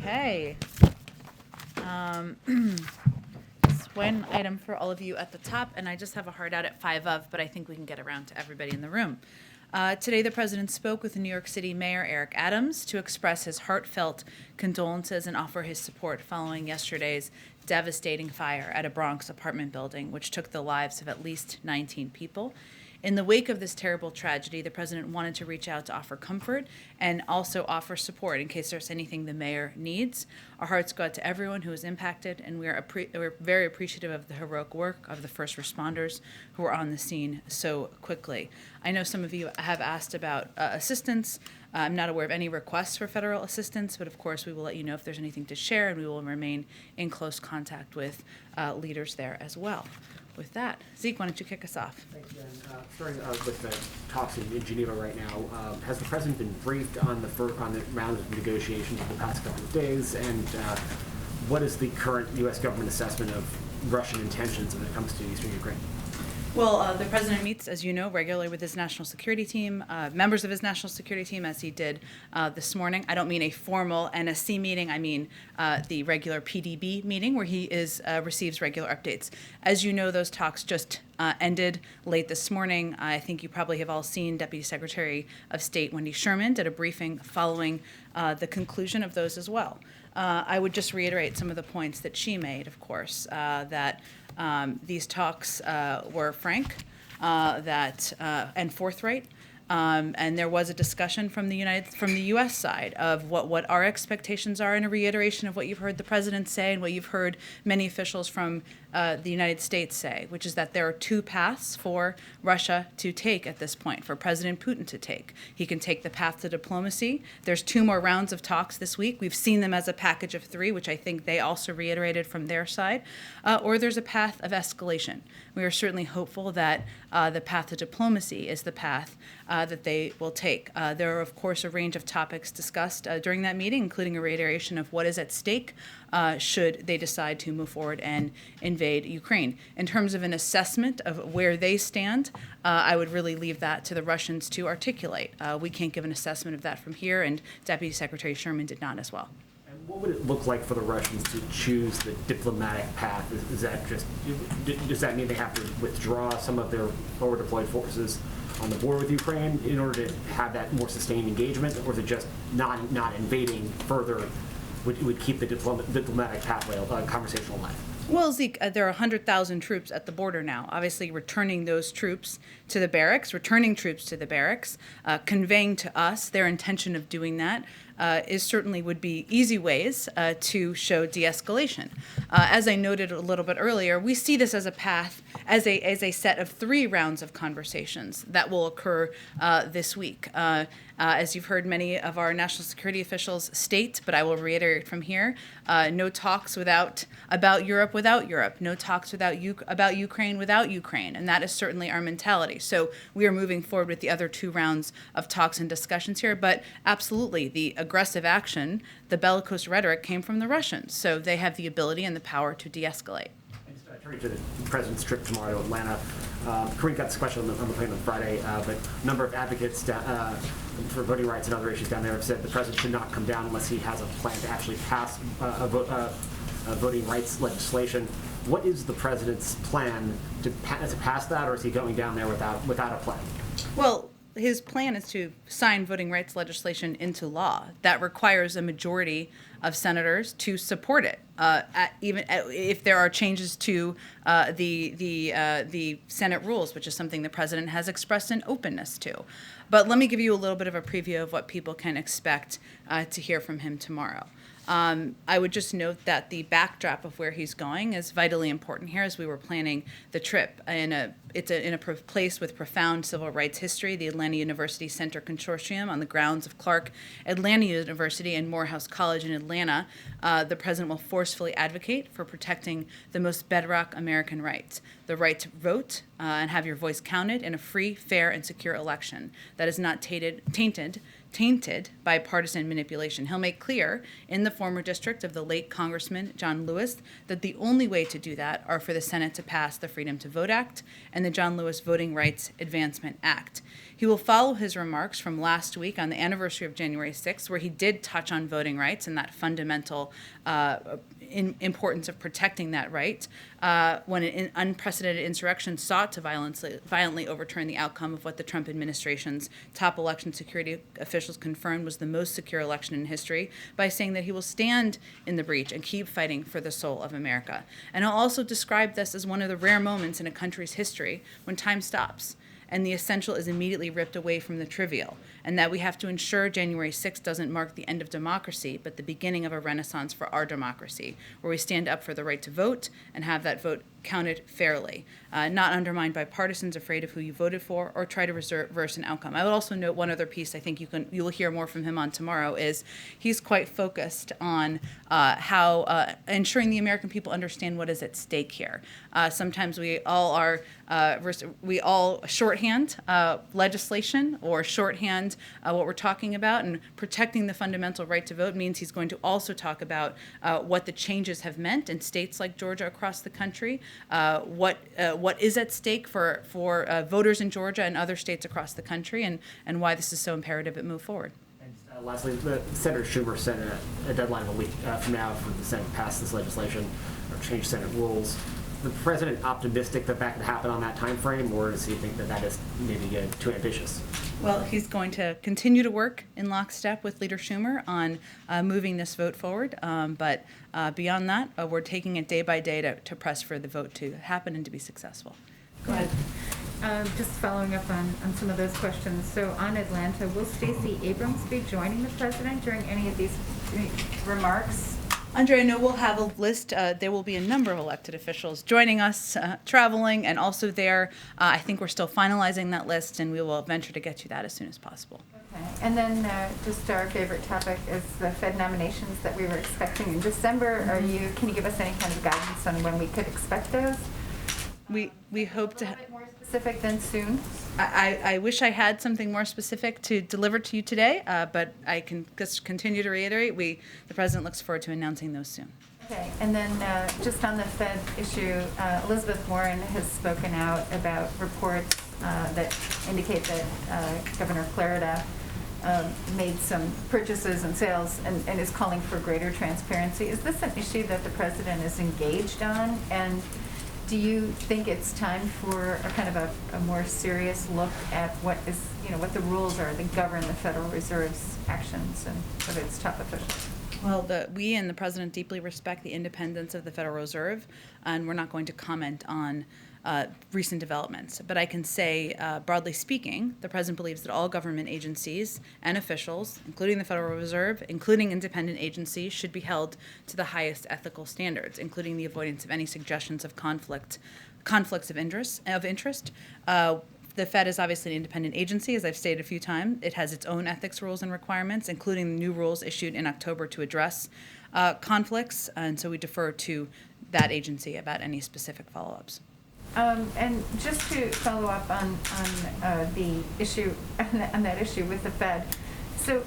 Okay. Just one item for all of you at the top, and I just have a hard out at 5 of, but I think we can get around to everybody in the room. Today, the president spoke with New York City Mayor Eric Adams to express his heartfelt condolences and offer his support following yesterday's devastating fire at a Bronx apartment building, which took the lives of at least 19 people. In the wake of this terrible tragedy, the president wanted to reach out to offer comfort and also offer support in case there's anything the mayor needs. Our hearts go out to everyone who was impacted, and we're very appreciative of the heroic work of the first responders who were on the scene so quickly. I know some of you have asked about assistance. I'm not aware of any requests for federal assistance, but of course we will let you know if there's anything to share, and we will remain in close contact with leaders there as well. With that, Zeke, why don't you kick us off? Thanks, Jen. Starting with the talks in Geneva right now, has the president been briefed on the round of negotiations of the past couple of days, and what is the current U.S. government assessment of Russian intentions when it comes to eastern Ukraine? Well, the president meets, as you know, regularly with his national security team, members of his national security team, as he did this morning. I don't mean a formal NSC meeting. I mean the regular PDB meeting where he receives regular updates. As you know, those talks just ended late this morning. I think you probably have all seen Deputy Secretary of State Wendy Sherman did a briefing following the conclusion of those as well. I would just reiterate some of the points that she made, of course, that these talks were frank and forthright. And there was a discussion from the U.S. side of what our expectations are, and a reiteration of what you've heard the president say and what you've heard many officials from the United States say, which is that there are two paths for Russia to take at this point, for President Putin to take. He can take the path to diplomacy. There's 2 more rounds of talks this week. We've seen them as a package of 3, which I think they also reiterated from their side. Or there's a path of escalation. We are certainly hopeful that the path to diplomacy is the path that they will take. There are, of course, a range of topics discussed during that meeting, including a reiteration of what is at stake should they decide to move forward and invade Ukraine. In terms of an assessment of where they stand, I would really leave that to the Russians to articulate. We can't give an assessment of that from here, and Deputy Secretary Sherman did not as well. And what would it look like for the Russians to choose the diplomatic path? Does that mean they have to withdraw some of their forward deployed forces on the border with Ukraine in order to have that more sustained engagement, or is it just not invading further would keep the diplomatic pathway conversation alive? Well, Zeke, there are 100,000 troops at the border now. Obviously, returning troops to the barracks, conveying to us their intention of doing that certainly would be easy ways to show de-escalation. As I noted a little bit earlier, we see this as a path, as a set of 3 rounds of conversations that will occur this week. As you've heard many of our national security officials state, but I will reiterate from here, no talks about Europe without Europe, no talks about Ukraine without Ukraine, and that is certainly our mentality. So we are moving forward with the other 2 rounds of talks and discussions here, but absolutely the aggressive action, the bellicose rhetoric came from the Russians, so they have the ability and the power to de-escalate. Turning to the president's trip tomorrow to Atlanta, Kareem got this question on the plane on Friday, but a number of advocates for voting rights and other issues down there have said the president should not come down unless he has a plan to actually pass voting rights legislation. What is the president's plan to pass that, or is he going down there without a plan? Well, his plan is to sign voting rights legislation into law. That requires a majority of senators to support it, even if there are changes to the Senate rules, which is something the president has expressed an openness to. But let me give you a little bit of a preview of what people can expect to hear from him tomorrow. I would just note that the backdrop of where he's going is vitally important here as we were planning the trip. It's in a place with profound civil rights history, the Atlanta University Center Consortium on the grounds of Clark Atlanta University and Morehouse College in Atlanta. The president will forcefully advocate for protecting the most bedrock American rights, the right to vote and have your voice counted in a free, fair, and secure election that is not tainted tainted by partisan manipulation. He'll make clear in the former district of the late Congressman John Lewis that the only way to do that are for the Senate to pass the Freedom to Vote Act and the John Lewis Voting Rights Advancement Act. He will follow his remarks from last week on the anniversary of January 6th, where he did touch on voting rights and that fundamental importance of protecting that right, when an unprecedented insurrection sought to violently overturn the outcome of what the Trump administration's top election security officials confirmed was the most secure election in history, by saying that he will stand in the breach and keep fighting for the soul of America. And he'll also describe this as one of the rare moments in a country's history when time stops and the essential is immediately ripped away from the trivial, and that we have to ensure January 6th doesn't mark the end of democracy, but the beginning of a renaissance for our democracy, where we stand up for the right to vote and have that vote counted fairly, not undermined by partisans afraid of who you voted for or try to reverse an outcome. I would also note one other piece I think you will hear more from him on tomorrow is he's quite focused on how ensuring the American people understand what is at stake here. Sometimes we all shorthand legislation or shorthand what we're talking about, and protecting the fundamental right to vote means he's going to also talk about what the changes have meant in states like Georgia across the country, what is at stake for voters in Georgia and other states across the country, and why this is so imperative it move forward. And lastly, Senator Schumer set a deadline of a week from now for the Senate to pass this legislation or change Senate rules. The president optimistic that that could happen on that time frame, or does he think that that is maybe too ambitious? Well, he's going to continue to work in lockstep with Leader Schumer on moving this vote forward. But beyond that, we're taking it day by day to press for the vote to happen and to be successful. Go ahead. Just following up on some of those questions. So on Atlanta, will Stacey Abrams be joining the president during any of these remarks? Andrea, no, we'll have a list. There will be a number of elected officials joining us, traveling, and also there. I think we're still finalizing that list, and we will venture to get you that as soon as possible. Okay. And then just our favorite topic is the Fed nominations that we were expecting in December. Can you give us any kind of guidance on when we could expect those? We hope to. A little bit more specific than soon. I wish I had something more specific to deliver to you today, but I can just continue to reiterate, the president looks forward to announcing those soon. Okay, and then just on the Fed issue, Elizabeth Warren has spoken out about reports that indicate that Governor Clarida made some purchases and sales and is calling for greater transparency. Is this an issue that the president is engaged on? And do you think it's time for a kind of a more serious look at what the rules are that govern the Federal Reserve's actions and of its top officials? Well, we and the president deeply respect the independence of the Federal Reserve, and we're not going to comment on recent developments. But I can say, broadly speaking, the president believes that all government agencies and officials, including the Federal Reserve, including independent agencies, should be held to the highest ethical standards, including the avoidance of any suggestions of conflicts of interest. The Fed is obviously an independent agency, as I've stated a few times. It has its own ethics rules and requirements, including the new rules issued in October to address conflicts, and so we defer to that agency about any specific follow-ups. And just to follow up on the issue, on that issue with the Fed, so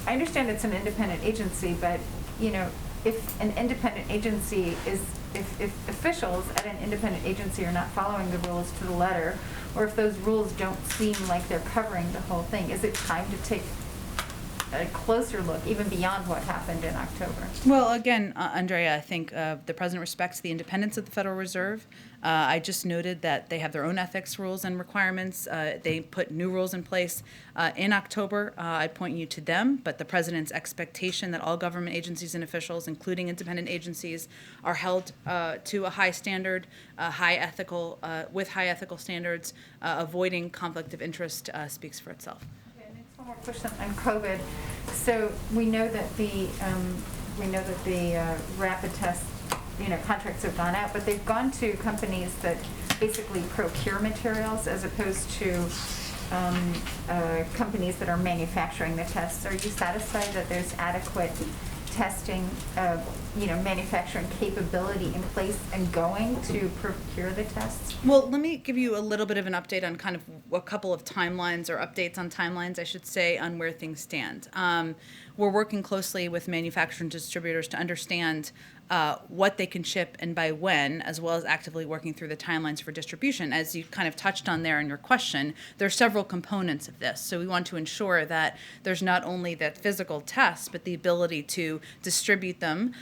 I understand it's an independent agency, but if an independent agency if officials at an independent agency are not following the rules to the letter, or if those rules don't seem like they're covering the whole thing, is it time to take a closer look, even beyond what happened in October? Well, again, Andrea, I think the president respects the independence of the Federal Reserve. I just noted that they have their own ethics rules and requirements. They put new rules in place in October. I point you to them, but the president's expectation that all government agencies and officials, including independent agencies, are held to a high standard, with high ethical standards, avoiding conflict of interest speaks for itself. One more question on COVID. So we know that the rapid test contracts have gone out, but they've gone to companies that basically procure materials as opposed to companies that are manufacturing the tests. Are you satisfied that there's adequate testing, manufacturing capability in place and going to procure the tests? Well, let me give you a little bit of an update on kind of a couple of timelines, or updates on timelines, I should say, on where things stand. We're working closely with manufacturing distributors to understand what they can ship and by when, as well as actively working through the timelines for distribution. As you kind of touched on there in your question, there are several components of this. So we want to ensure that there's not only that physical test, but the ability to distribute them,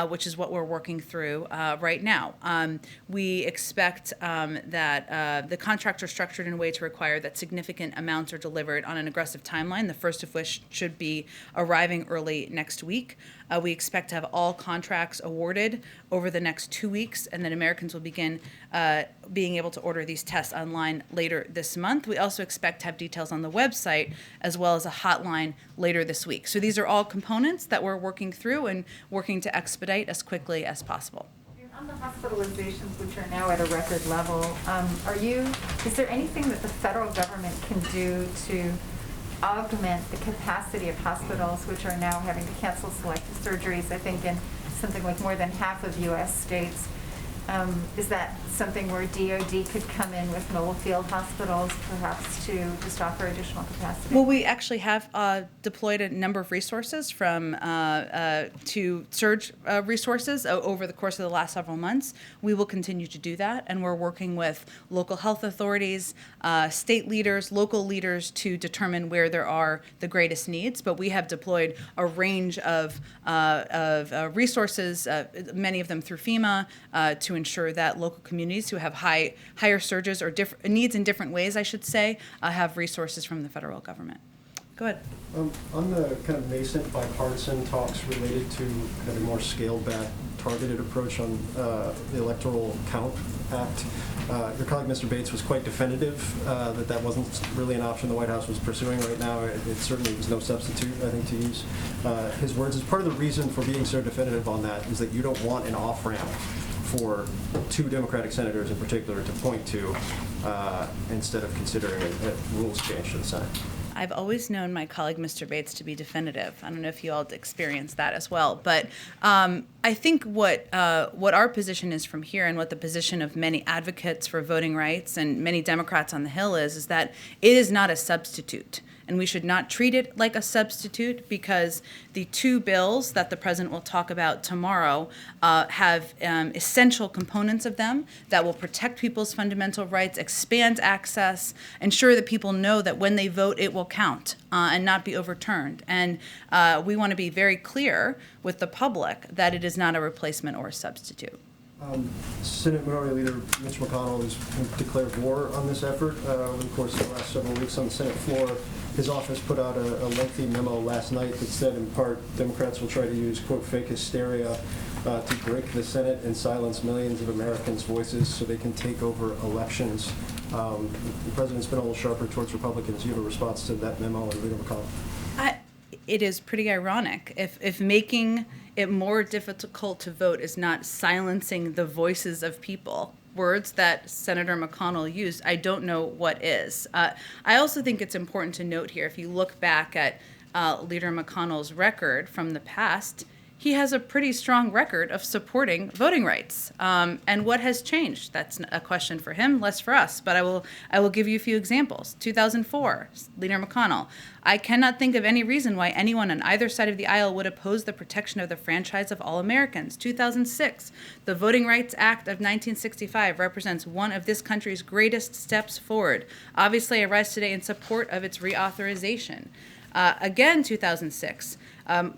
which is what we're working through right now. We expect that the contracts are structured in a way to require that significant amounts are delivered on an aggressive timeline, the first of which should be arriving early next week. We expect to have all contracts awarded over the next 2 weeks, and then Americans will begin being able to order these tests online later this month. We also expect to have details on the website as well as a hotline later this week. So these are all components that we're working through and working to expedite as quickly as possible. On the hospitalizations, which are now at a record level, is there anything that the federal government can do to augment the capacity of hospitals, which are now having to cancel selective surgeries, I think in something like more than half of U.S. states? Is that something where DOD could come in with mobile field hospitals, perhaps to just offer additional capacity? Well, we actually have deployed a number of resources to surge resources over the course of the last several months. We will continue to do that, and we're working with local health authorities, state leaders, local leaders to determine where there are the greatest needs. But we have deployed a range of resources, many of them through FEMA, to ensure that local communities who have higher surges or needs in different ways, I should say, have resources from the federal government. Go ahead. On the kind of nascent bipartisan talks related to kind of a more scaled-back, targeted approach on the Electoral Count Act, your colleague, Mr. Bates, was quite definitive that wasn't really an option the White House was pursuing right now. It certainly was no substitute, I think, to use his words. As part of the reason for being so definitive on that is that you don't want an off-ramp for two Democratic senators in particular to point to instead of considering a rules change to the Senate. I've always known my colleague, Mr. Bates, to be definitive. I don't know if you all experienced that as well, but I think what our position is from here, and what the position of many advocates for voting rights and many Democrats on the Hill is that it is not a substitute. And we should not treat it like a substitute, because the two bills that the president will talk about tomorrow have essential components of them that will protect people's fundamental rights, expand access, ensure that people know that when they vote, it will count and not be overturned. And we want to be very clear with the public that it is not a replacement or a substitute. Senate Minority Leader Mitch McConnell has declared war on this effort over the course of the last several weeks on the Senate floor. His office put out a lengthy memo last night that said, in part, Democrats will try to use, quote, fake hysteria to break the Senate and silence millions of Americans' voices so they can take over elections. The president's been a little sharper towards Republicans. Do you have a response to that memo and Leader McConnell? It is pretty ironic. If making it more difficult to vote is not silencing the voices of people, words that Senator McConnell used, I don't know what is. I also think it's important to note here, if you look back at Leader McConnell's record from the past, he has a pretty strong record of supporting voting rights. And what has changed? That's a question for him, less for us. But I will give you a few examples. 2004, Leader McConnell. I cannot think of any reason why anyone on either side of the aisle would oppose the protection of the franchise of all Americans. 2006, the Voting Rights Act of 1965 represents one of this country's greatest steps forward. Obviously, I rise today in support of its reauthorization. Again, 2006,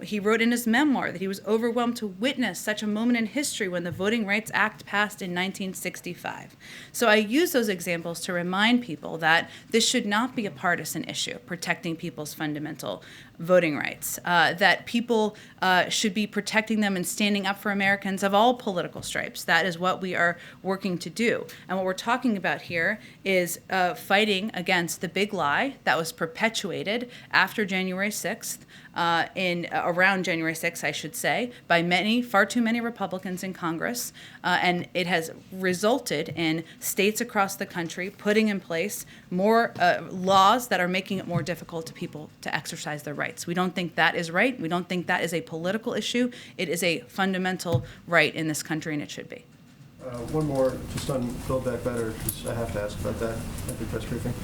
he wrote in his memoir that he was overwhelmed to witness such a moment in history when the Voting Rights Act passed in 1965. So I use those examples to remind people that this should not be a partisan issue, protecting people's fundamental voting rights, that people should be protecting them and standing up for Americans of all political stripes. That is what we are working to do. And what we're talking about here is fighting against the big lie that was perpetuated after January 6th in in around January 6th, I should say, by far too many Republicans in Congress, and it has resulted in states across the country putting in place more laws that are making it more difficult to people to exercise their rights. We don't think that is right. We don't think that is a political issue. It is a fundamental right in this country, and it should be. One more, just on Build Back Better, because I have to ask about that at the press briefing.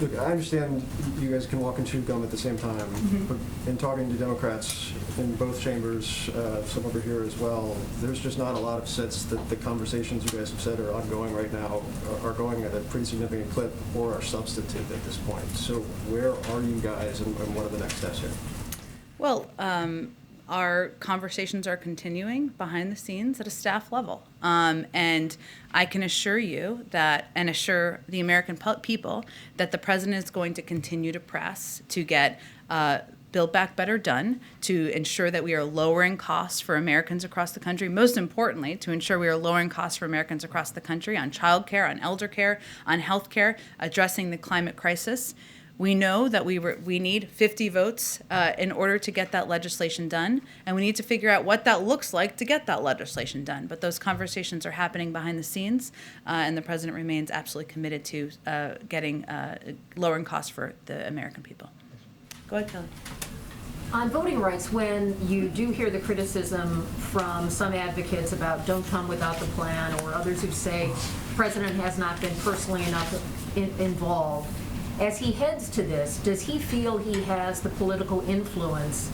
Look, I understand you guys can walk and chew gum at the same time, but in talking to Democrats in both chambers, some over here as well, there's just not a lot of sense that the conversations you guys have said are ongoing right now are going at a pretty significant clip or are substantive at this point. So where are you guys, and what are the next steps here? Well, our conversations are continuing behind the scenes at a staff level. And I can assure you that, and assure the American people, that the president is going to continue to press to get Build Back Better done, to ensure that we are lowering costs for Americans across the country. Most importantly, to ensure we are lowering costs for Americans across the country on child care, on elder care, on health care, addressing the climate crisis. We know that we need 50 votes in order to get that legislation done, and we need to figure out what that looks like to get that legislation done. But those conversations are happening behind the scenes, and the president remains absolutely committed to getting lowering costs for the American people. Go ahead, Kelly. On voting rights, when you do hear the criticism from some advocates about don't come without the plan, or others who say the president has not been personally enough involved, as he heads to this, does he feel he has the political influence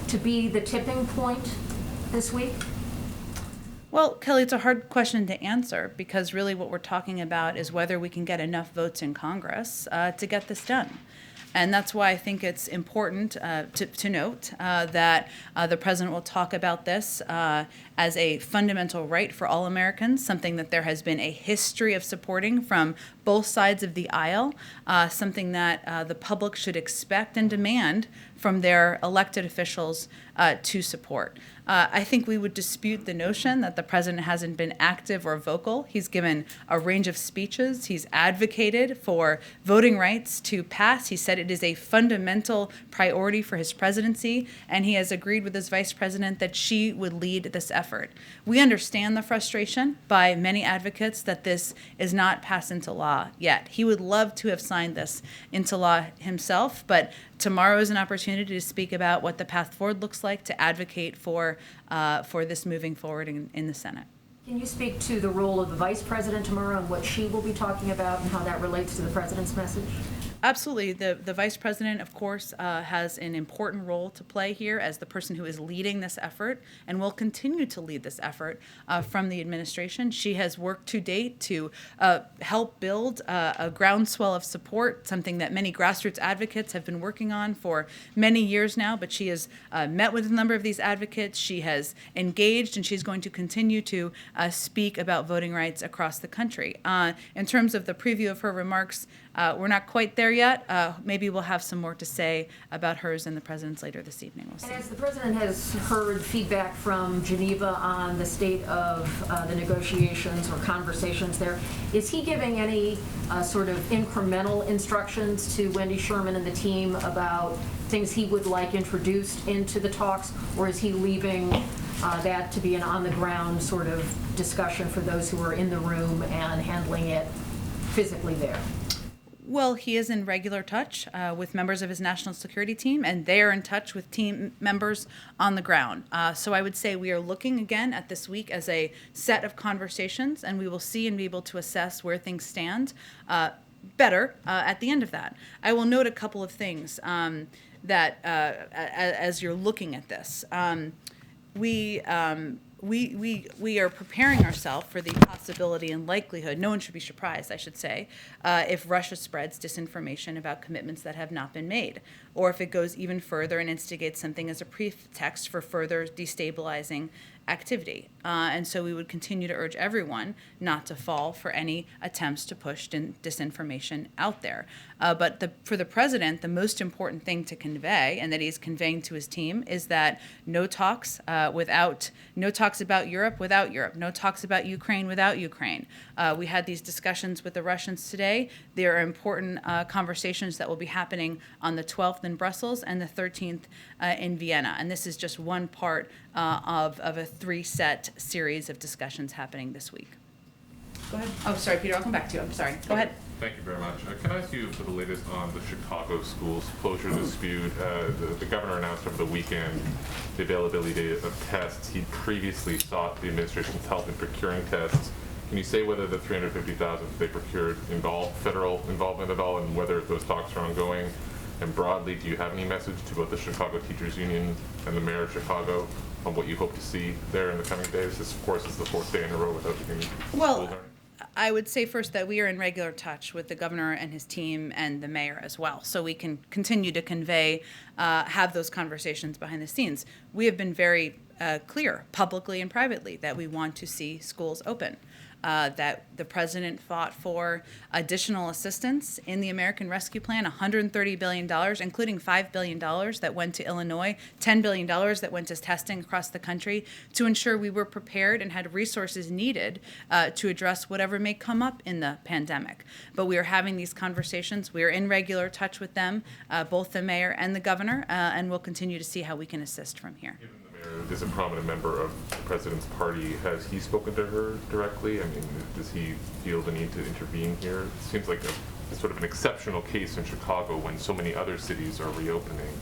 to be the tipping point this week? Well, Kelly, it's a hard question to answer, because really what we're talking about is whether we can get enough votes in Congress to get this done. And that's why I think it's important to note that the president will talk about this as a fundamental right for all Americans, something that there has been a history of supporting from both sides of the aisle, something that the public should expect and demand from their elected officials to support. I think we would dispute the notion that the president hasn't been active or vocal. He's given a range of speeches. He's advocated for voting rights to pass. He said it is a fundamental priority for his presidency, and he has agreed with his vice president that she would lead this effort. We understand the frustration by many advocates that this is not passed into law yet. He would love to have signed this into law himself, but tomorrow is an opportunity to speak about what the path forward looks like, to advocate for this moving forward in the Senate. Can you speak to the role of the vice president tomorrow and what she will be talking about and how that relates to the president's message? Absolutely. The vice president, of course, has an important role to play here as the person who is leading this effort and will continue to lead this effort from the administration. She has worked to date to help build a groundswell of support, something that many grassroots advocates have been working on for many years now, but she has met with a number of these advocates. She has engaged, and she's going to continue to speak about voting rights across the country. In terms of the preview of her remarks, we're not quite there yet. Maybe we'll have some more to say about hers and the president's later this evening. We'll see. And as the president has heard feedback from Geneva on the state of the negotiations or conversations there, is he giving any sort of incremental instructions to Wendy Sherman and the team about things he would like introduced into the talks, or is he leaving that to be an on-the-ground sort of discussion for those who are in the room and handling it physically there? Well, he is in regular touch with members of his national security team, and they are in touch with team members on the ground. So I would say we are looking again at this week as a set of conversations, and we will see and be able to assess where things stand better at the end of that. I will note a couple of things that as you're looking at this. We are preparing ourselves for the possibility and likelihood, no one should be surprised, I should say, if Russia spreads disinformation about commitments that have not been made, or if it goes even further and instigates something as a pretext for further destabilizing activity. And so we would continue to urge everyone not to fall for any attempts to push disinformation out there. But for the president, the most important thing to convey, and that he's conveying to his team, is that no talks about Europe without Europe, no talks about Ukraine without Ukraine. We had these discussions with the Russians today. There are important conversations that will be happening on the 12th in Brussels and the 13th in Vienna. And this is just one part of a three-set series of discussions happening this week. Go ahead. Oh, sorry, Peter, I'll come back to you. I'm sorry. Go ahead. Thank you very much. Can I ask you for the latest on the Chicago schools closure dispute? The governor announced over the weekend the availability of tests. He previously sought the administration's help in procuring tests. Can you say whether the $350,000 they procured involved federal involvement at all, and whether those talks are ongoing? And broadly, do you have any message to both the Chicago Teachers Union and the mayor of Chicago on what you hope to see there in the coming days? This, of course, is the fourth day in a row without any Well, I would say first that we are in regular touch with the governor and his team and the mayor as well, so we can continue to convey, have those conversations behind the scenes. We have been very clear, publicly and privately, that we want to see schools open. That the president fought for additional assistance in the American Rescue Plan, $130 billion, including $5 billion that went to Illinois, $10 billion that went to testing across the country, to ensure we were prepared and had resources needed to address whatever may come up in the pandemic. But we are having these conversations. We are in regular touch with them, both the mayor and the governor, and we'll continue to see how we can assist from here. Is a prominent member of the president's party. Has he spoken to her directly? I mean, does he feel the need to intervene here? It seems like a sort of an exceptional case in Chicago when so many other cities are reopening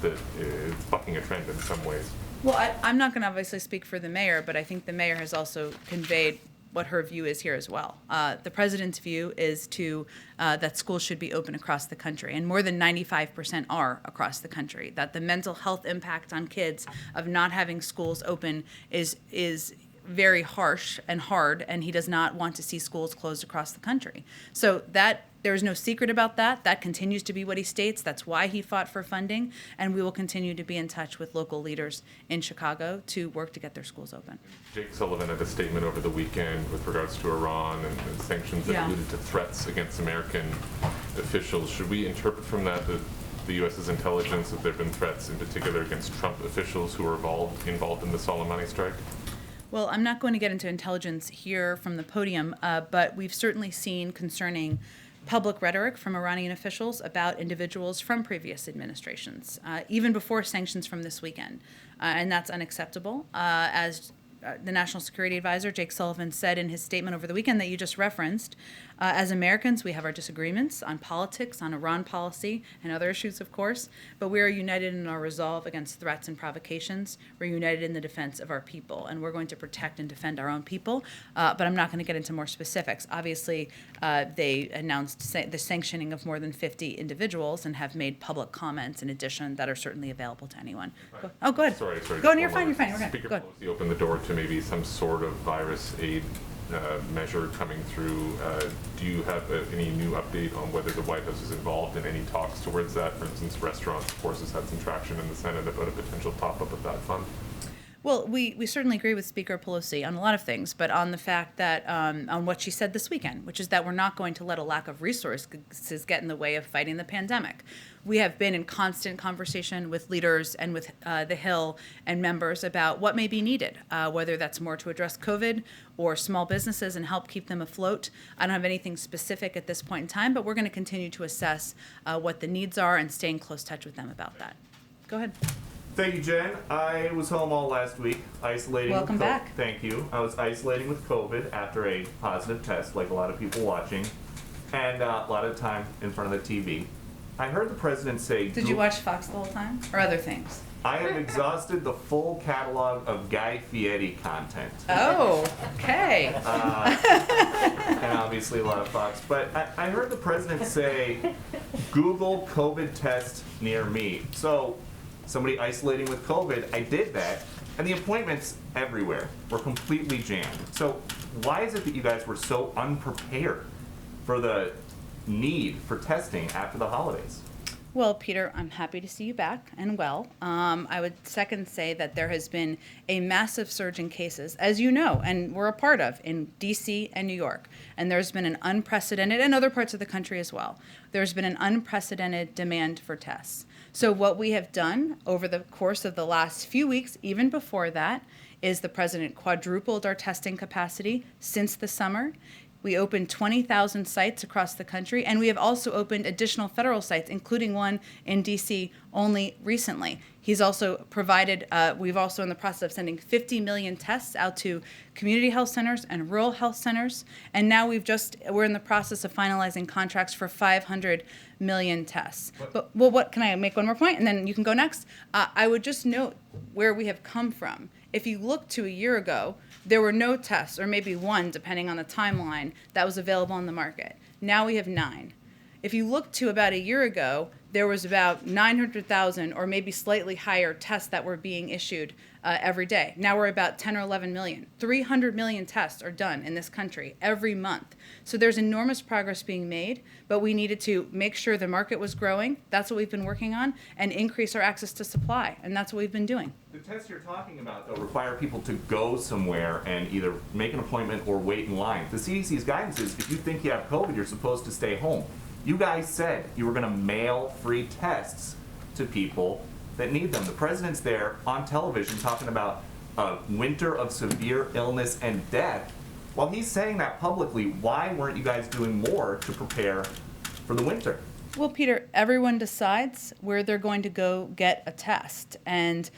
that it's bucking a trend in some ways. Well, I'm not going to obviously speak for the mayor, but I think the mayor has also conveyed what her view is here as well. The president's view is that schools should be open across the country, and more than 95% are across the country. That the mental health impact on kids of not having schools open is very harsh and hard, and he does not want to see schools closed across the country. So that there's no secret about that. That continues to be what he states. That's why he fought for funding, and we will continue to be in touch with local leaders in Chicago to work to get their schools open. Jake Sullivan had a statement over the weekend with regards to Iran and sanctions that alluded to threats against American officials. Should we interpret from that the U.S.'s intelligence that there have been threats in particular against Trump officials who were involved in the Soleimani strike? Well, I'm not going to get into intelligence here from the podium, but we've certainly seen concerning public rhetoric from Iranian officials about individuals from previous administrations, even before sanctions from this weekend. And that's unacceptable. As the National Security Advisor, Jake Sullivan, said in his statement over the weekend that you just referenced, as Americans, we have our disagreements on politics, on Iran policy, and other issues, of course, but we are united in our resolve against threats and provocations. We're united in the defense of our people, and we're going to protect and defend our own people, but I'm not going to get into more specifics. Obviously, they announced the sanctioning of more than 50 individuals and have made public comments in addition that are certainly available to anyone. Right. Oh, go ahead. Sorry. Go on, you're fine. We're good. Speaker Go ahead. Pelosi opened the door to maybe some sort of virus aid measure coming through. Do you have any new update on whether the White House is involved in any talks towards that? For instance, restaurants, of course, has had some traction in the Senate about a potential top-up of that fund. Well, we certainly agree with Speaker Pelosi on a lot of things, but on the fact that, on what she said this weekend, which is that we're not going to let a lack of resources get in the way of fighting the pandemic. We have been in constant conversation with leaders and with the Hill and members about what may be needed, whether that's more to address COVID or small businesses and help keep them afloat. I don't have anything specific at this point in time, but we're going to continue to assess what the needs are and stay in close touch with them about that. Go ahead. Thank you, Jen. I was home all last week, isolating. Welcome back. Thank you. I was isolating with COVID after a positive test, like a lot of people watching, and a lot of time in front of the TV. I heard the president say... Did you watch Fox the whole time, or other things? I have exhausted the full catalog of Guy Fieri content. Oh, okay. And obviously a lot of Fox. But I heard the president say, Google COVID test near me. So... somebody isolating with COVID, I did that, and the appointments everywhere were completely jammed. So why is it that you guys were so unprepared for the need for testing after the holidays? Well, Peter, I'm happy to see you back and well. I would second say that there has been a massive surge in cases, as you know, and we're a part of, in DC and New York. And there's been an unprecedented, and other parts of the country as well, there's been an unprecedented demand for tests. So what we have done over the course of the last few weeks, even before that, is the president quadrupled our testing capacity since the summer. We opened 20,000 sites across the country, and we have also opened additional federal sites, including one in D.C. only recently. He's also provided, we've also in the process of sending 50 million tests out to community health centers and rural health centers, and now we're in the process of finalizing contracts for 500 million tests. What can I make one more point, and then you can go next? I would just note where we have come from. If you look to a year ago, there were no tests, or maybe one, depending on the timeline, that was available on the market. Now we have 9. If you look to about a year ago, there was about 900,000 or maybe slightly higher tests that were being issued every day. Now we're about 10 or 11 million. 300 million tests are done in this country every month. So there's enormous progress being made, but we needed to make sure the market was growing. That's what we've been working on, and increase our access to supply, and that's what we've been doing. The tests you're talking about, though, require people to go somewhere and either make an appointment or wait in line. The CDC's guidance is if you think you have COVID, you're supposed to stay home. You guys said you were going to mail free tests to people that need them. The president's there on television talking about a winter of severe illness and death. While he's saying that publicly, why weren't you guys doing more to prepare for the winter? Well, Peter, everyone decides where they're going to go get a test, and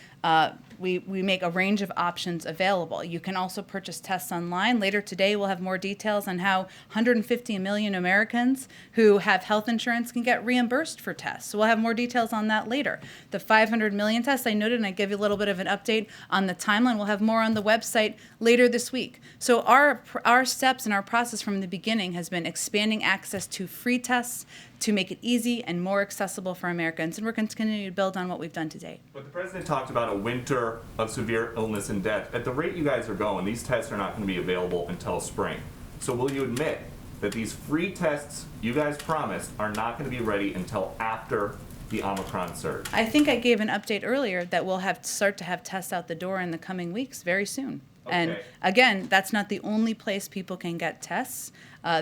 we make a range of options available. You can also purchase tests online. Later today, we'll have more details on how 150 million Americans who have health insurance can get reimbursed for tests. So we'll have more details on that later. The 500 million tests I noted, and I give you a little bit of an update on the timeline. We'll have more on the website later this week. So our steps and our process from the beginning has been expanding access to free tests to make it easy and more accessible for Americans, and we're continuing to build on what we've done to date. But the president talked about a winter of severe illness and death. At the rate you guys are going, these tests are not going to be available until spring. So will you admit that these free tests you guys promised are not going to be ready until after the Omicron surge? I think I gave an update earlier that we'll start to have tests out the door in the coming weeks, very soon. And Okay. again, that's not the only place people can get tests.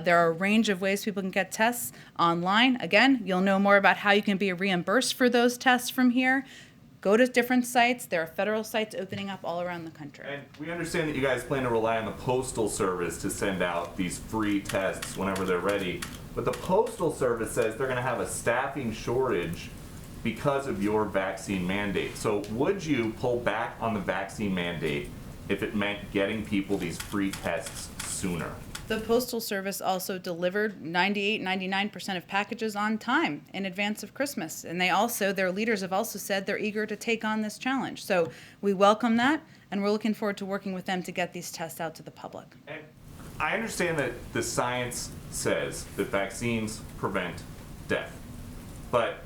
There are a range of ways people can get tests online. Again, you'll know more about how you can be reimbursed for those tests from here. Go to different sites. There are federal sites opening up all around the country. And we understand that you guys plan to rely on the Postal Service to send out these free tests whenever they're ready. But the Postal Service says they're going to have a staffing shortage because of your vaccine mandate. So would you pull back on the vaccine mandate if it meant getting people these free tests sooner? The Postal Service also delivered 98, 99% of packages on time in advance of Christmas. And their leaders have also said they're eager to take on this challenge. So we welcome that, and we're looking forward to working with them to get these tests out to the public. And I understand that the science says that vaccines prevent death. But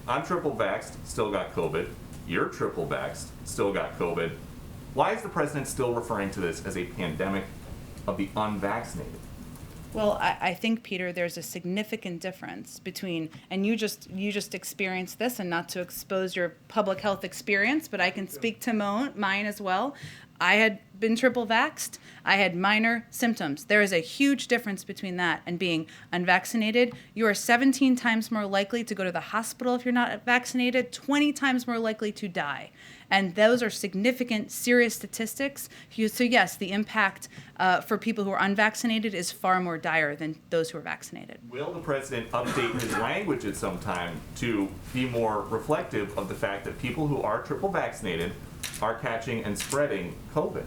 I'm triple vaxxed, still got COVID. You're triple vaxxed, still got COVID. Why is the president still referring to this as a pandemic of the unvaccinated? Well, I think, Peter, there's a significant difference between, and you just experienced this, and not to expose your public health experience, but I can speak to mine as well. I had been triple vaxxed. I had minor symptoms. There is a huge difference between that and being unvaccinated. You are 17 times more likely to go to the hospital if you're not vaccinated, 20 times more likely to die. And those are significant, serious statistics. So yes, the impact for people who are unvaccinated is far more dire than those who are vaccinated. Will the president update his language at some time to be more reflective of the fact that people who are triple vaccinated are catching and spreading COVID?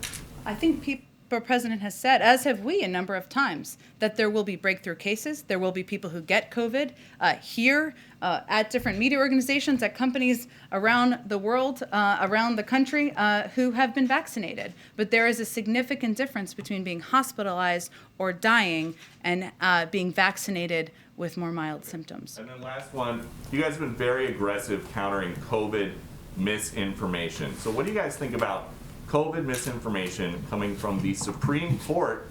I think the president has said, as have we a number of times, that there will be breakthrough cases. There will be people who get COVID here, at different media organizations, at companies around the world, around the country, who have been vaccinated. But there is a significant difference between being hospitalized or dying and being vaccinated with more mild symptoms. And then last one, you guys have been very aggressive countering COVID misinformation. So what do you guys think about COVID misinformation coming from the Supreme Court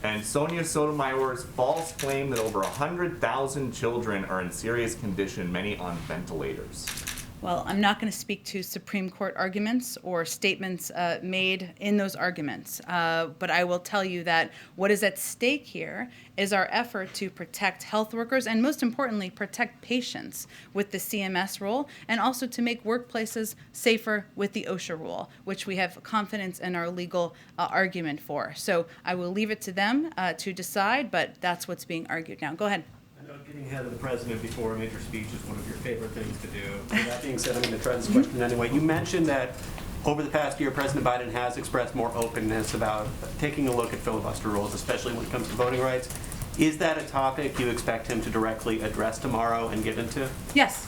And Sonia Sotomayor's false claim that over 100,000 children are in serious condition, many on ventilators. Well, I'm not going to speak to Supreme Court arguments or statements made in those arguments, but I will tell you that what is at stake here is our effort to protect health workers and, most importantly, protect patients with the CMS rule, and also to make workplaces safer with the OSHA rule, which we have confidence in our legal argument for. So I will leave it to them to decide, but that's what's being argued now. Go ahead. I know getting ahead of the president before a major speech is one of your favorite things to do. With that being said, I'm going to try this question anyway. You mentioned that over the past year, President Biden has expressed more openness about taking a look at filibuster rules, especially when it comes to voting rights. Is that a topic you expect him to directly address tomorrow and get into? Yes.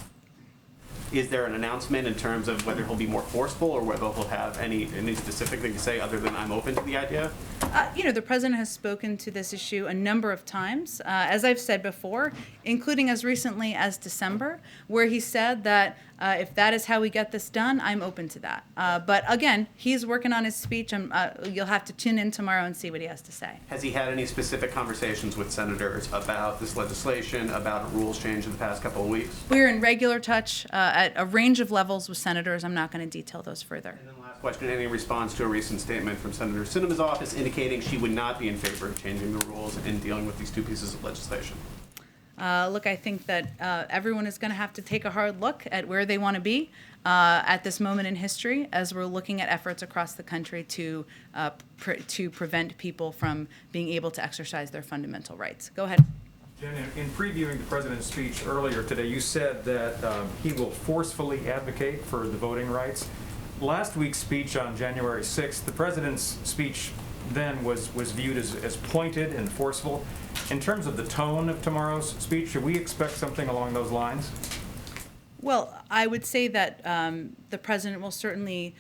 Is there an announcement in terms of whether he'll be more forceful or whether he'll have any specific thing to say other than I'm open to the idea? The president has spoken to this issue a number of times, as I've said before, including as recently as December, where he said that if that is how we get this done, I'm open to that. But again, he's working on his speech. You'll have to tune in tomorrow and see what he has to say. Has he had any specific conversations with senators about this legislation, about a rules change in the past couple of weeks? We're in regular touch at a range of levels with senators. I'm not going to detail those further. And then last question, any response to a recent statement from Senator Sinema's office indicating she would not be in favor of changing the rules in dealing with these two pieces of legislation? Look, I think that everyone is going to have to take a hard look at where they want to be at this moment in history as we're looking at efforts across the country to prevent people from being able to exercise their fundamental rights. Go ahead. Jen, in previewing the president's speech earlier today, you said that he will forcefully advocate for the voting rights. Last week's speech on January 6th, the president's speech then was viewed as pointed and forceful. In terms of the tone of tomorrow's speech, should we expect something along those lines? Well, I would say that the president will certainly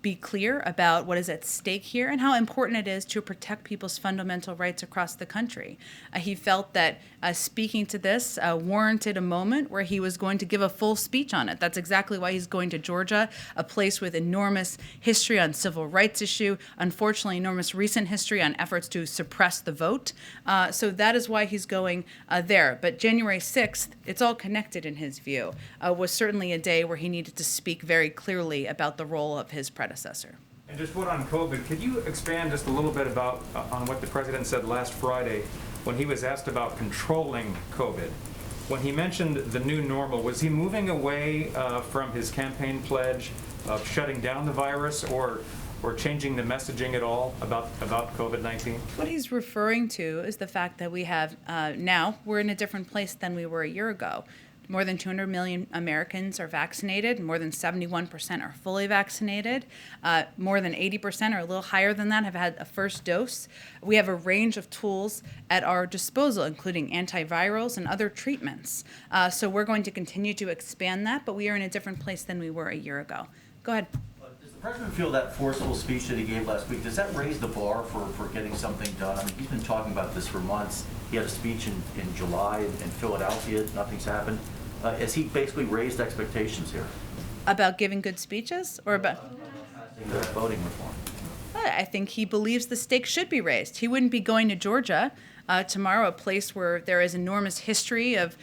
be clear about what is at stake here and how important it is to protect people's fundamental rights across the country. He felt that speaking to this warranted a moment where he was going to give a full speech on it. That's exactly why he's going to Georgia, a place with enormous history on civil rights issue, unfortunately enormous recent history on efforts to suppress the vote. So that is why he's going there. But January 6th, it's all connected in his view, was certainly a day where he needed to speak very clearly about the role of his predecessor. And just one on COVID, could you expand just a little bit about on what the president said last Friday when he was asked about controlling COVID? When he mentioned the new normal, was he moving away from his campaign pledge of shutting down the virus or changing the messaging at all about COVID-19? What he's referring to is the fact that we have now, we're in a different place than we were a year ago. More than 200 million Americans are vaccinated. More than 71% are fully vaccinated. More than 80% or a little higher than that have had a first dose. We have a range of tools at our disposal, including antivirals and other treatments. So we're going to continue to expand that, but we are in a different place than we were a year ago. Go ahead. Does the president feel that forceful speech that he gave last week, does that raise the bar for getting something done? I mean, he's been talking about this for months. He had a speech in July in Philadelphia. Nothing's happened. Has he basically raised expectations here? About giving good speeches or about passing the voting reform? I think he believes the stakes should be raised. He wouldn't be going to Georgia tomorrow, a place where there is enormous history of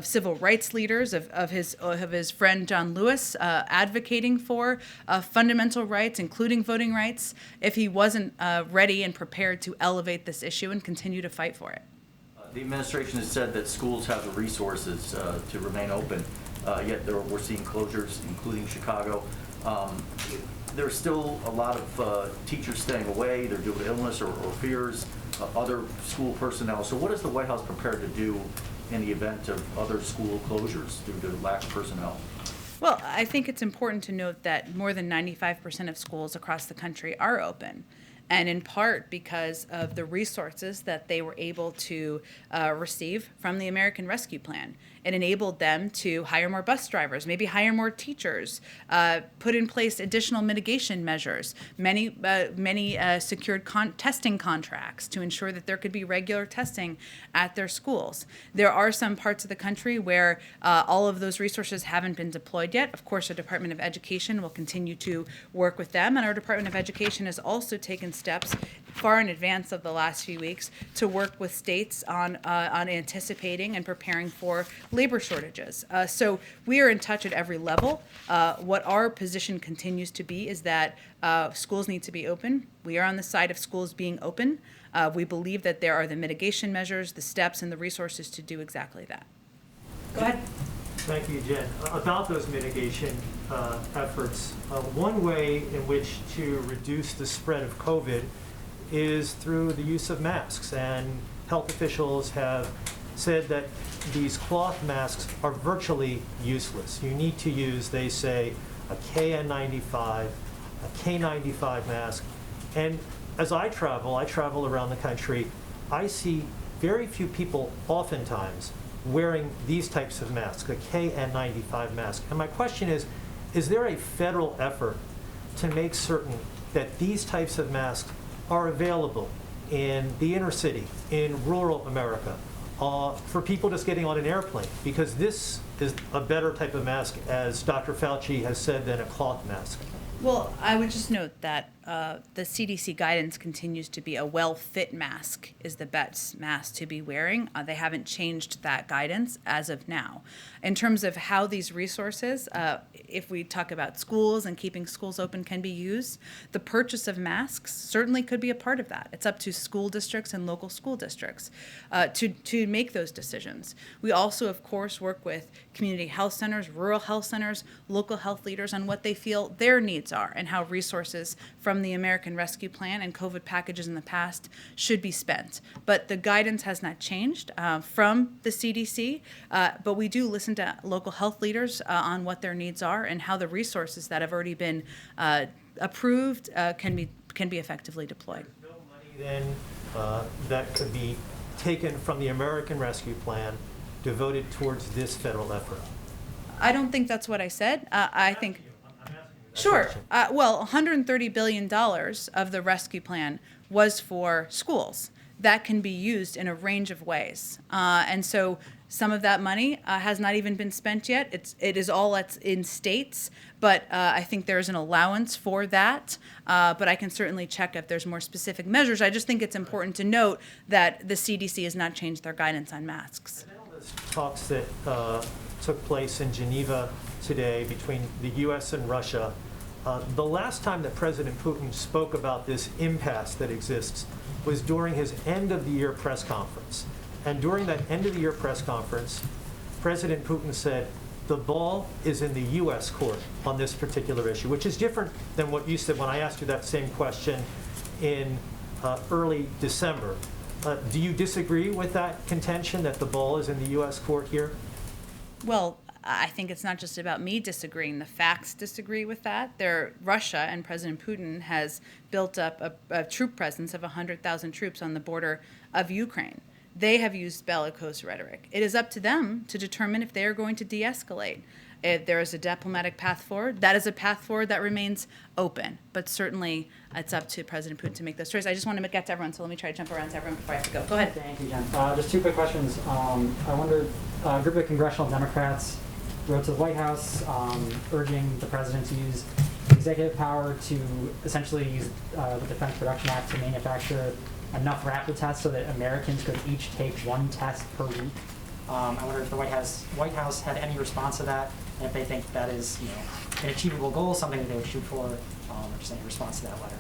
civil rights leaders, of his friend John Lewis advocating for fundamental rights, including voting rights, if he wasn't ready and prepared to elevate this issue and continue to fight for it. The administration has said that schools have the resources to remain open, yet we're seeing closures, including Chicago. There's still a lot of teachers staying away, either due to illness or fears, other school personnel. So what is the White House prepared to do in the event of other school closures due to lack of personnel? Well, I think it's important to note that more than 95% of schools across the country are open. And in part because of the resources that they were able to receive from the American Rescue Plan. It enabled them to hire more bus drivers, maybe hire more teachers, put in place additional mitigation measures, many secured testing contracts to ensure that there could be regular testing at their schools. There are some parts of the country where all of those resources haven't been deployed yet. Of course, the Department of Education will continue to work with them, and our Department of Education has also taken steps far in advance of the last few weeks to work with states on anticipating and preparing for labor shortages. So we are in touch at every level. What our position continues to be is that schools need to be open. We are on the side of schools being open. We believe that there are the mitigation measures, the steps, and the resources to do exactly that. Go ahead. Thank you, Jen. About those mitigation efforts, one way in which to reduce the spread of COVID is through the use of masks. And health officials have said that these cloth masks are virtually useless. You need to use, they say, a KN95, a K95 mask. And as I travel around the country, I see very few people oftentimes wearing these types of masks, a KN95 mask. And my question is there a federal effort to make certain that these types of masks are available in the inner city, in rural America, for people just getting on an airplane? Because this is a better type of mask, as Dr. Fauci has said, than a cloth mask. Well, I would just note that the CDC guidance continues to be a well-fit mask is the best mask to be wearing. They haven't changed that guidance as of now. In terms of how these resources, if we talk about schools and keeping schools open can be used, the purchase of masks certainly could be a part of that. It's up to school districts and local school districts to make those decisions. We also, of course, work with community health centers, rural health centers, local health leaders on what they feel their needs are and how resources from the American Rescue Plan and COVID packages in the past should be spent. But the guidance has not changed from the CDC, but we do listen to local health leaders on what their needs are and how the resources that have already been approved can be effectively deployed. There's no money then that could be taken from the American Rescue Plan devoted towards this federal effort? I don't think that's what I said. I think. Sure. Well, $130 billion of the rescue plan was for schools. That can be used in a range of ways. And so some of that money has not even been spent yet. It is all in states, but I think there's an allowance for that. But I can certainly check if there's more specific measures. I just think it's important to note that the CDC has not changed their guidance on masks. Talks that took place in Geneva today between the U.S. and Russia. The last time that President Putin spoke about this impasse that exists was during his end-of-the-year press conference. And during that end-of-the-year press conference, President Putin said, the ball is in the U.S. court on this particular issue, which is different than what you said when I asked you that same question in early December. Do you disagree with that contention that the ball is in the U.S. court here? Well, I think it's not just about me disagreeing. The facts disagree with that. Russia and President Putin has built up a troop presence of 100,000 troops on the border of Ukraine. They have used bellicose rhetoric. It is up to them to determine if they are going to de-escalate. If there is a diplomatic path forward, that is a path forward that remains open. But certainly, it's up to President Putin to make those choices. I just want to get to everyone, so let me try to jump around to everyone before I have to go. Go ahead. Thank you, Jen. Just two quick questions. I wondered, a group of congressional Democrats wrote to the White House urging the president to use executive power to essentially use the Defense Production Act to manufacture enough rapid tests so that Americans could each take one test per week. I wonder if the White House had any response to that, and if they think that is, an achievable goal, something that they would shoot for, or just any response to that letter.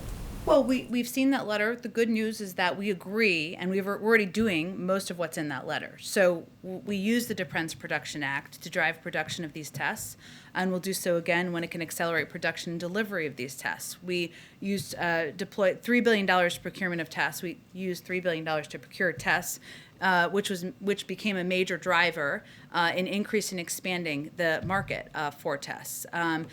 Well, we've seen that letter. The good news is that we agree, and we're already doing most of what's in that letter. So we use the Defense Production Act to drive production of these tests, and we'll do so again when it can accelerate production and delivery of these tests. We deployed $3 billion procurement of tests. We used $3 billion to procure tests, which became a major driver in increasing and expanding the market for tests. And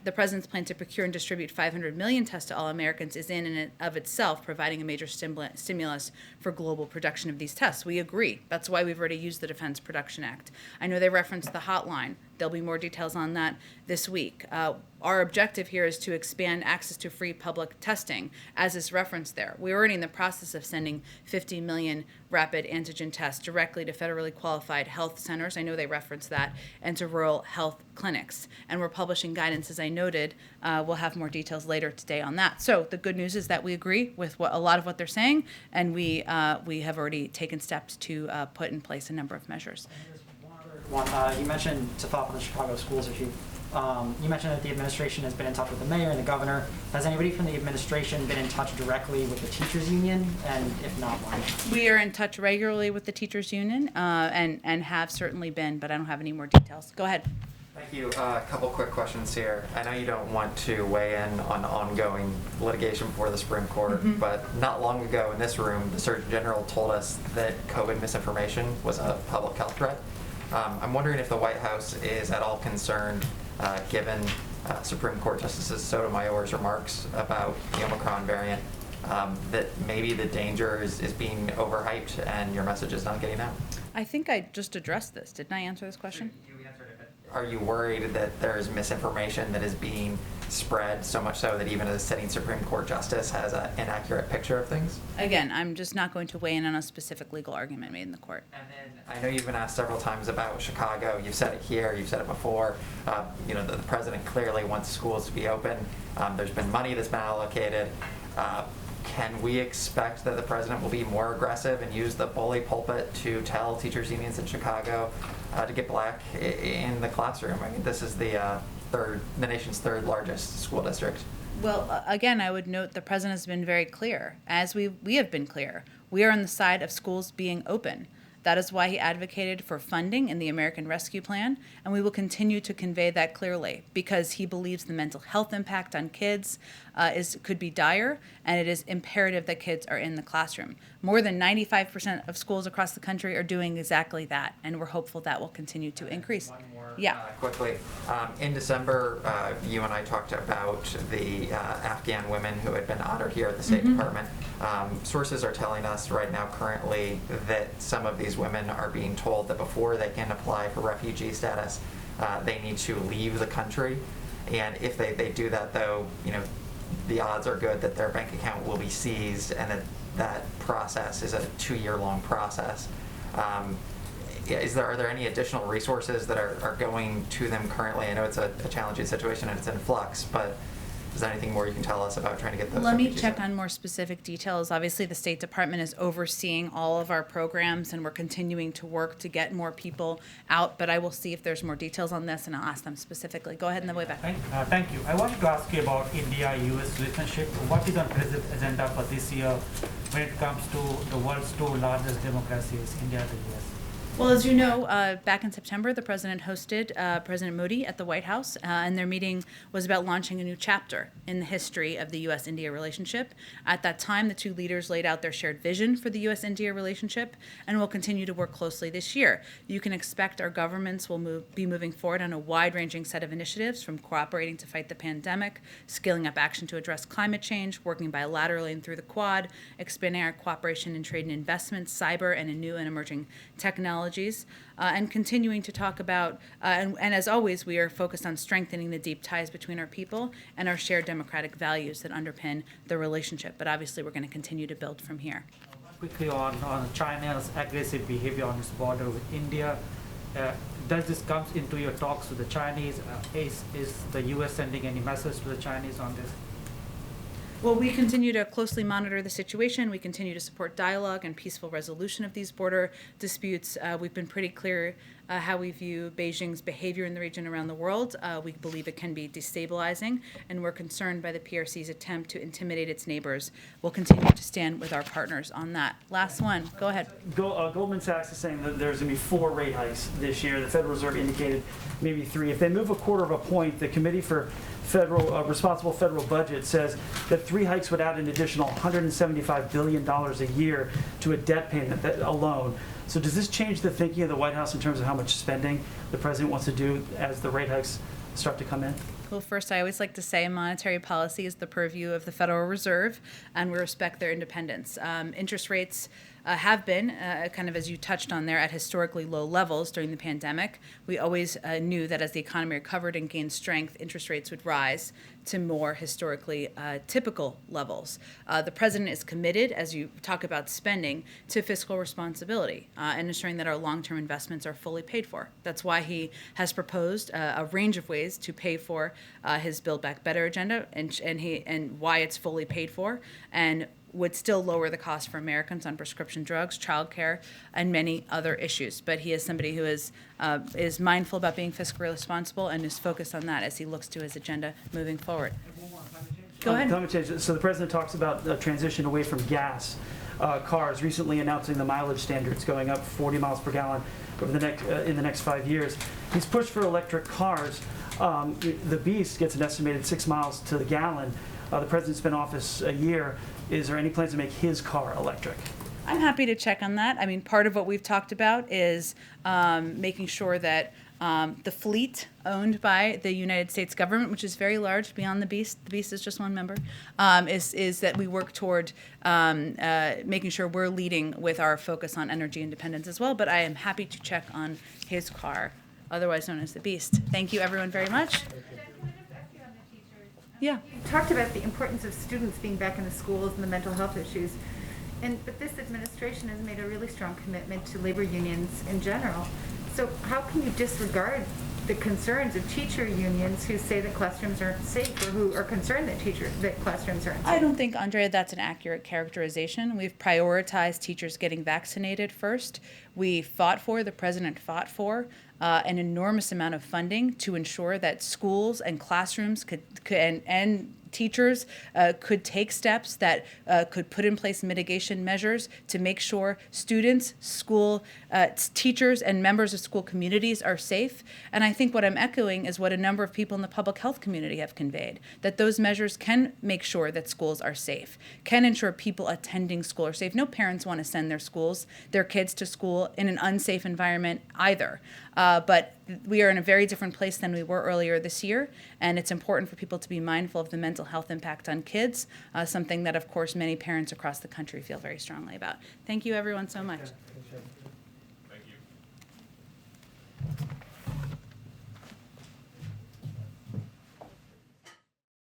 the president's plan to procure and distribute 500 million tests to all Americans is in and of itself providing a major stimulus for global production of these tests. We agree. That's why we've already used the Defense Production Act. I know they referenced the hotline. There'll be more details on that this week. Our objective here is to expand access to free public testing, as is referenced there. We're already in the process of sending 50 million rapid antigen tests directly to federally qualified health centers I know they reference that, and to rural health clinics. And we're publishing guidance, as I noted. We'll have more details later today on that. So the good news is that we agree with a lot of what they're saying, and we have already taken steps to put in place a number of measures. You mentioned, to follow up on the Chicago schools issue, you mentioned that the administration has been in touch with the mayor and the governor. Has anybody from the administration been in touch directly with the teachers union? And if not, why? We are in touch regularly with the teachers union and have certainly been, but I don't have any more details. Go ahead. Thank you. A couple quick questions here. I know you don't want to weigh in on ongoing litigation before the Supreme Court, but not long ago in this room, the Surgeon General told us that COVID misinformation was a public health threat. I'm wondering if the White House is at all concerned, given Supreme Court Justice Sotomayor's remarks about the Omicron variant, that maybe the danger is being overhyped and your message is not getting out? I think I just addressed this. Didn't I answer this question? Are you worried that there is misinformation that is being spread, so much so that even a sitting Supreme Court justice has an inaccurate picture of things? Again, I'm just not going to weigh in on a specific legal argument made in the court. And then I know you've been asked several times about Chicago. You've said it here, you've said it before. The president clearly wants schools to be open. There's been money that's been allocated. Can we expect that the president will be more aggressive and use the bully pulpit to tell teachers unions in Chicago to get black in the classroom? I mean, this is the nation's third largest school district. Well, again, I would note the president has been very clear, as we have been clear. We are on the side of schools being open. That is why he advocated for funding in the American Rescue Plan, and we will continue to convey that clearly because he believes the mental health impact on kids could be dire, and it is imperative that kids are in the classroom. More than 95% of schools across the country are doing exactly that, and we're hopeful that will continue to increase. One more, yeah. Quickly, in December, you and I talked about the Afghan women who had been honored here at the State Department. Sources are telling us right now currently that some of these women are being told that before they can apply for refugee status, they need to leave the country. And if they do that, though, the odds are good that their bank account will be seized, and that process is a 2-year-long process. Are there any additional resources that are going to them currently? I know it's a challenging situation and it's in flux, but is there anything more you can tell us about trying to get those? Let me check on more specific details. Obviously, the State Department is overseeing all of our programs, and we're continuing to work to get more people out, but I will see if there's more details on this, and I'll ask them specifically. Go ahead, and then way back. Thank you. I wanted to ask you about India-US relationship. What is on President's agenda for this year when it comes to the world's two largest democracies, India and the US? Well, as you know, back in September, the president hosted President Modi at the White House, and their meeting was about launching a new chapter in the history of the U.S.-India relationship. At that time, the two leaders laid out their shared vision for the U.S.-India relationship, and will continue to work closely this year. You can expect our governments will be moving forward on a wide-ranging set of initiatives, from cooperating to fight the pandemic, scaling up action to address climate change, working bilaterally and through the Quad, expanding our cooperation in trade and investments, cyber, and in new and emerging technologies. And continuing to talk about, and as always, we are focused on strengthening the deep ties between our people and our shared democratic values that underpin the relationship. But obviously, we're going to continue to build from here. Quickly on China's aggressive behavior on its border with India. Does this come into your talks with the Chinese? Is the U.S. sending any message to the Chinese on this? Well, we continue to closely monitor the situation. We continue to support dialogue and peaceful resolution of these border disputes. We've been pretty clear how we view Beijing's behavior in the region around the world. We believe it can be destabilizing, and we're concerned by the PRC's attempt to intimidate its neighbors. We'll continue to stand with our partners on that. Last one. Go ahead. Goldman Sachs is saying that there's going to be 4 rate hikes this year. The Federal Reserve indicated maybe 3. If they move a quarter of a point, the Committee for Responsible Federal Budget says that 3 hikes would add an additional $175 billion a year to a debt payment alone. So does this change the thinking of the White House in terms of how much spending the president wants to do as the rate hikes start to come in? Well, first, I always like to say monetary policy is the purview of the Federal Reserve, and we respect their independence. Interest rates have been, kind of as you touched on there, at historically low levels during the pandemic. We always knew that as the economy recovered and gained strength, interest rates would rise to more historically typical levels. The president is committed, as you talk about spending, to fiscal responsibility and ensuring that our long-term investments are fully paid for. That's why he has proposed a range of ways to pay for his Build Back Better agenda, and why it's fully paid for, and would still lower the cost for Americans on prescription drugs, childcare, and many other issues. But he is somebody who is mindful about being fiscally responsible and is focused on that as he looks to his agenda moving forward. Go ahead. Climate change. So the president talks about a transition away from gas cars, recently announcing the mileage standards going up 40 miles per gallon over in the next 5 years. He's pushed for electric cars. The Beast gets an estimated 6 miles to the gallon. The president's been in office a year. Is there any plans to make his car electric? I'm happy to check on that. I mean, part of what we've talked about is making sure that the fleet owned by the United States government, which is very large beyond the Beast is just one member, is that we work toward making sure we're leading with our focus on energy independence as well. But I am happy to check on his car, otherwise known as the Beast. Thank you, everyone, very much. Yeah. You talked about the importance of students being back in the schools and the mental health issues. But this administration has made a really strong commitment to labor unions in general. So how can you disregard the concerns of teacher unions who say that classrooms aren't safe, or who are concerned that classrooms aren't safe? I don't think, Andrea, that's an accurate characterization. We've prioritized teachers getting vaccinated first. The president fought for an enormous amount of funding to ensure that schools and classrooms and teachers could take steps that could put in place mitigation measures to make sure students, teachers, and members of school communities are safe. And I think what I'm echoing is what a number of people in the public health community have conveyed, that those measures can make sure that schools are safe, can ensure people attending school are safe. No parents want to send their kids to school in an unsafe environment either. But we are in a very different place than we were earlier this year, and it's important for people to be mindful of the mental health impact on kids, something that, of course, many parents across the country feel very strongly about. Thank you, everyone, so much.